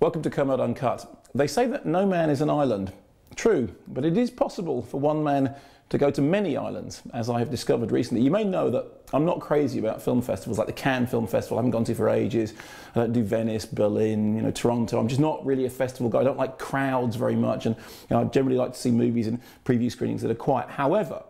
Welcome to Kermode Uncut. They say that no man is an island. True, but it is possible for one man to go to many islands, as I have discovered recently. You may know that I'm not crazy about film festivals like the Cannes Film Festival. I haven't gone to for ages. I don't do Venice, Berlin, Toronto. I'm just not really a festival guy. I don't like crowds very much, and I generally like to see movies and preview screenings that are quiet. However,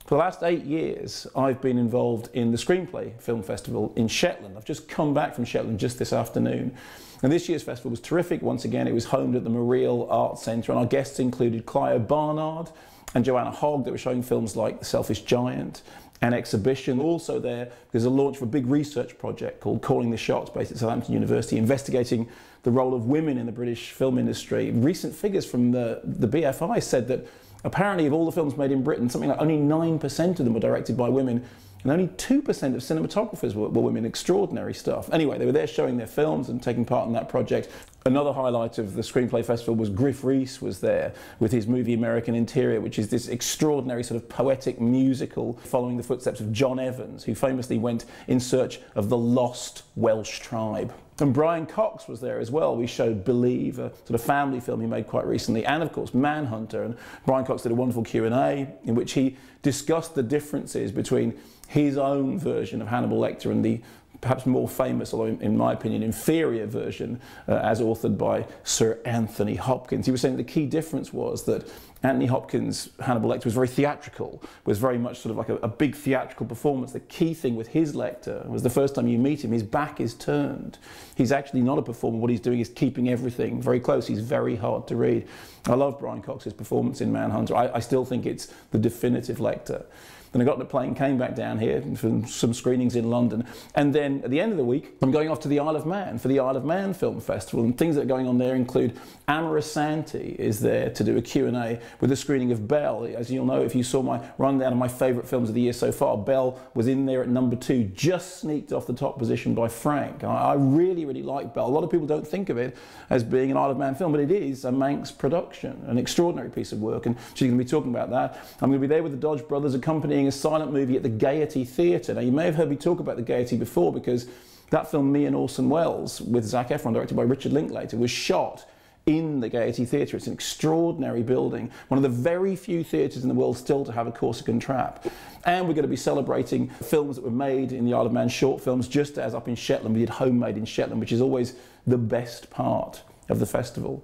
for the last 8 years, I've been involved in the Screenplay Film Festival in Shetland. I've just come back from Shetland just this afternoon. And this year's festival was terrific. Once again, it was homed at the Mariel Arts Centre, and our guests included Clio Barnard and Joanna Hogg, that were showing films like The Selfish Giant and Exhibition. Also there, there's a launch of a big research project called Calling the Shots, based at Southampton University, investigating the role of women in the British film industry. Recent figures from the BFI said that apparently of all the films made in Britain, something like only 9% of them were directed by women, and only 2% of cinematographers were women. Extraordinary stuff. Anyway, they were there showing their films and taking part in that project. Another highlight of the Screenplay Festival was Griff Rhys was there with his movie American Interior, which is this extraordinary sort of poetic musical following the footsteps of John Evans, who famously went in search of the lost Welsh tribe. And Brian Cox was there as well. We showed Believe, a sort of family film he made quite recently, and of course Manhunter. And Brian Cox did a wonderful Q&A in which he discussed the differences between his own version of Hannibal Lecter and the perhaps more famous, although in my opinion inferior version, as authored by Sir Anthony Hopkins. He was saying the key difference was that Anthony Hopkins' Hannibal Lecter was very theatrical, was very much sort of like a big theatrical performance. The key thing with his Lecter was the first time you meet him, his back is turned. He's actually not a performer. What he's doing is keeping everything very close. He's very hard to read. I love Brian Cox's performance in Manhunter. I still think it's the definitive Lecter. Then I got on the plane, came back down here for some screenings in London, and then at the end of the week I'm going off to the Isle of Man for the Isle of Man Film Festival, and things that are going on there include Amarasanti is there to do a Q&A with a screening of Belle. As you'll know if you saw my rundown of my favourite films of the year so far, Belle was in there at number 2, just sneaked off the top position by Frank. I really like Belle. A lot of people don't think of it as being an Isle of Man film, but it is a Manx production, an extraordinary piece of work, and she's going to be talking about that. I'm going to be there with the Dodge Brothers accompanying a silent movie at the Gaiety Theatre. Now you may have heard me talk about the Gaiety before, because that film Me and Orson Welles with Zac Efron, directed by Richard Linklater, was shot in the Gaiety Theatre. It's an extraordinary building, one of the very few theatres in the world still to have a Corsican trap. And we're going to be celebrating films that were made in the Isle of Man, short films, just as up in Shetland we did Homemade in Shetland, which is always the best part of the festival.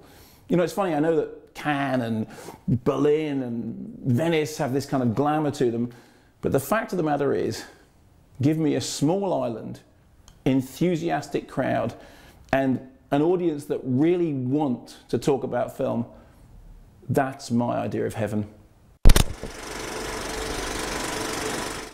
It's funny, I know that Cannes and Berlin and Venice have this kind of glamour to them, but the fact of the matter is, give me a small island, enthusiastic crowd, and an audience that really want to talk about film. That's my idea of heaven.